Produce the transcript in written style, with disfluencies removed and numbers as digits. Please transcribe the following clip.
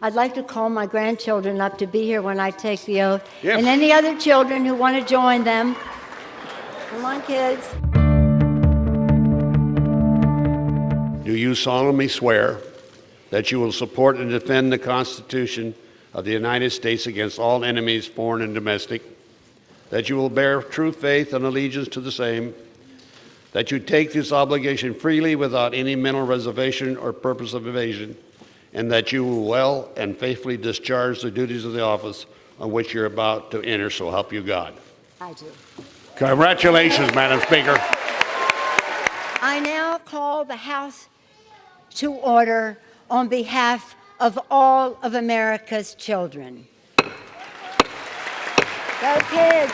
I'd like to call my grandchildren up to be here when I take the oath, Yes. and any other children who want to join them. Come on, kids. Do you solemnly swear that you will support and defend the Constitution of the United States against all enemies, foreign and domestic, that you will bear true faith and allegiance to the same, that you take this obligation freely without any mental reservation or purpose of evasion, and that you will well and faithfully discharge the duties of the office on which you're about to enter, so help you God? I do. Congratulations, Madam Speaker. I now call the House to order on behalf of all of America's children. Go kids!